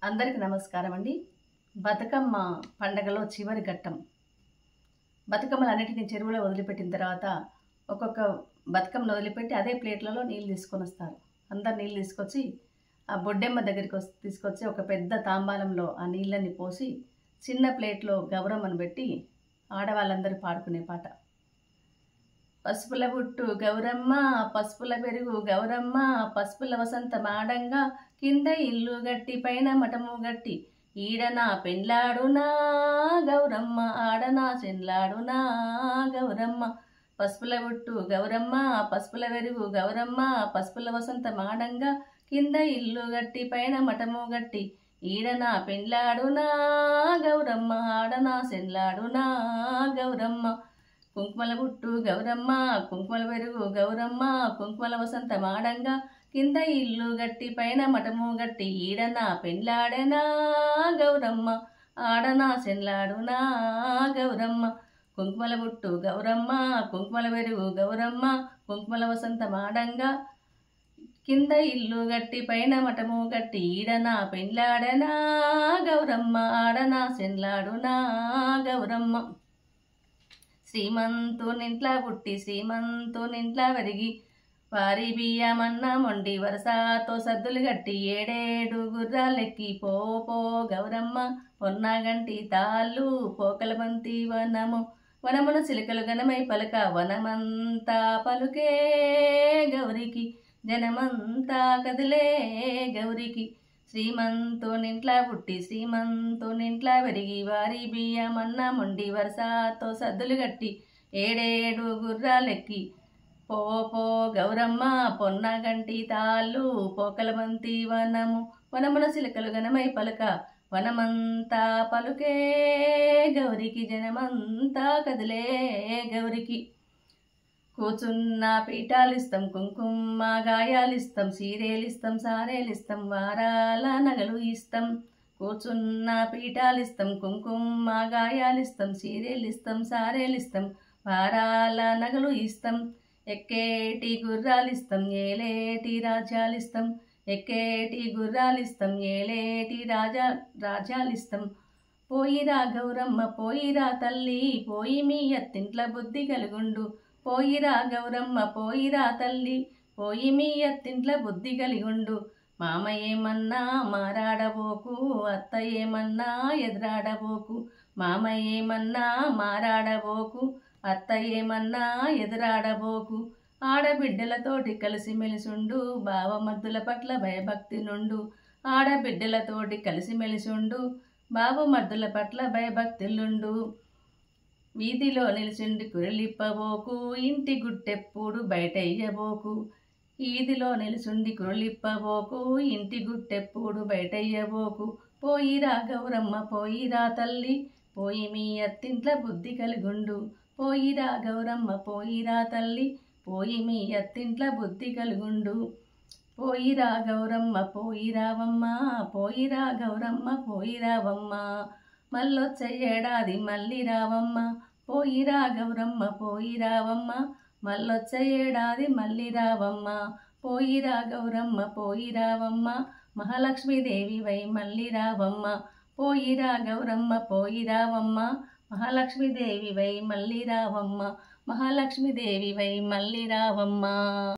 అందరికీ నమస్కారం అండి. బతుకమ్మ పండగలో చివరి ఘట్టం. బతుకమ్మలన్నిటిని చెరువులో వదిలిపెట్టిన తర్వాత ఒక్కొక్క బతుకమ్మను వదిలిపెట్టి అదే ప్లేట్లలో నీళ్ళు తీసుకొనొస్తారు. అందరు నీళ్ళు తీసుకొచ్చి ఆ బొడ్డెమ్మ దగ్గరికి తీసుకొచ్చి ఒక పెద్ద తాంబాలంలో ఆ నీళ్ళని పోసి చిన్న ప్లేట్లో గౌరమ్మను పెట్టి ఆడవాళ్ళందరూ పాడుకునే పాట. పసుపుల బుట్టు గౌరమ్మ, పసుపుల పెరుగు గౌరమ్మ, పసుపుల వసంత మాడంగా, కింద ఇల్లు గట్టి పైన మఠము గట్టి, ఈడనా పెండ్లాడునా గౌరమ్మ, ఆడనా చెన్లాడునా గౌరమ్మ. పసుపుల బుట్టు గౌరమ్మ, పసుపుల పెరుగు గౌరమ్మ, పసుపుల వసంత మాడంగా, కింద ఇల్లు గట్టి పైన మఠము గట్టి, ఈడనా పెండ్లాడునా గౌరమ్మ, ఆడనా చెన్లాడునా గౌరమ్మ. కుంకుమల బుట్టు గౌరమ్మ, కుంకుమల పెరుగు గౌరమ్మ, కుంకుమల వసంత మాడంగా, కింద ఇల్లు గట్టి పైన మఠము గట్టి, ఈడనా పెండ్లాడనా గౌరమ్మ, ఆడనా చెన్లాడునా గౌరమ్మ. కుంకుమల బుట్టు గౌరమ్మ, కుంకుమల పెరుగు గౌరమ్మ, కుంకుమల వసంత మాడంగా, కింద ఇల్లు గట్టి పైన మఠము గట్టి, ఈడనా పెండ్లాడనా గౌరమ్మ, ఆడనా చెన్లాడునా గౌరమ్మ. శ్రీమంతునింట్లా పుట్టి శ్రీమంతునింట్లా పెరిగి, వారి బియ్యమన్నా మొండి వరసతో సద్దులు గట్టి, ఏడేడు గుర్రాలెక్కి పో పో గౌరమ్మ, పొన్నగంటి తాళ్ళు పోకల బంతి వనము, వనమున చిలుకలు గనమై పలక, వనమంతా పలుకే గౌరికి, జనమంతా కదిలే గౌరికి. శ్రీమంతునింట్లా పుట్టి శ్రీమంతునింట్లా పెరిగి, వారి బియ్యమన్నా మొండి వరసతో సద్దులు గట్టి, ఏడేడు గుర్రాలెక్కి పో పో గౌరమ్మ, పొన్నగంటి తాళ్ళు పోకల బంతి వనము, వనమున చిలుకలు గనమై పలక, వనమంతా పలుకే గౌరికి, జనమంతా కదిలే గౌరికి. కూచున్న పీఠాలిస్తాం, కుంకుమ గాయాలిస్తాం, సీరేలిస్తాం, సారేలిస్తాం, వారాల నగలు ఇస్తాం. కూచున్న పీఠాలిస్తాం, కుంకుమ గాయాలిస్తాం, సీరేలిస్తాం, సారేలిస్తాం, వారాల నగలు ఇస్తాం. ఎక్కేటి గుర్రాలిస్తాం, ఏలేటి రాజ్యాలిస్తాం, ఎక్కేటి గుర్రాలిస్తాం, ఏలేటి రాజ్యాలిస్తాం. పోయిరా గౌరమ్మ పోయిరా తల్లి, పోయి మీ అత్తింట్ల బుద్ధి కలుగుండు, పోయిరా గౌరమ్మ పోయిరా తల్లి, పోయి మీ అత్తింట్ల బుద్ధి కలిగుండు. మామ ఏమన్నా మారాడబోకు, అత్త ఏమన్నా ఎదురాడబోకు, మామ ఏమన్నా మారాడబోకు, అత్త ఏమన్నా ఎదురాడబోకు. ఆడబిడ్డలతోటి కలిసిమెలిసుండు, బావమర్దుల పట్ల భయభక్తి నుండు, ఆడబిడ్డలతోటి కలిసిమెలిసుండు, బావమర్దుల పట్ల భయభక్తులుండు. వీధిలో నిలిచిండి కురలిప్పబోకు, ఇంటి గుట్టెప్పుడు బయటయ్యబోకు, ఈదిలో నిలిచుండి కురలిప్పబోకు, ఇంటి గుట్టెప్పుడు బయటయ్యబోకు. పోయిరా గౌరమ్మ పోయిరా తల్లి, పోయి మీ అత్తింట్ల బుద్ధి కలిగుండు, పోయిరా గౌరమ్మ పోయిరా తల్లి, పోయి మీ అత్తింట్ల బుద్ధి కలుగుండు. పోయిరా గౌరమ్మ పోయిరావమ్మ, పోయిరా గౌరమ్మ పోయిరావమ్మ, మళ్ళొచ్చే ఏడాది మళ్ళీ రావమ్మ, పోయిరా గౌరమ్మ పోయిరావమ్మ, మళ్ళొచ్చే ఏడాది మళ్ళీ రావమ్మ. పోయిరా గౌరమ్మ పోయిరావమ్మ, మహాలక్ష్మీదేవి వై మళ్ళీ రావమ్మ, పోయిరా గౌరమ్మ పోయిరావమ్మ, మహాలక్ష్మీదేవి వై మళ్ళీ రావమ్మ, మహాలక్ష్మీదేవి వై మళ్ళీ రావమ్మ.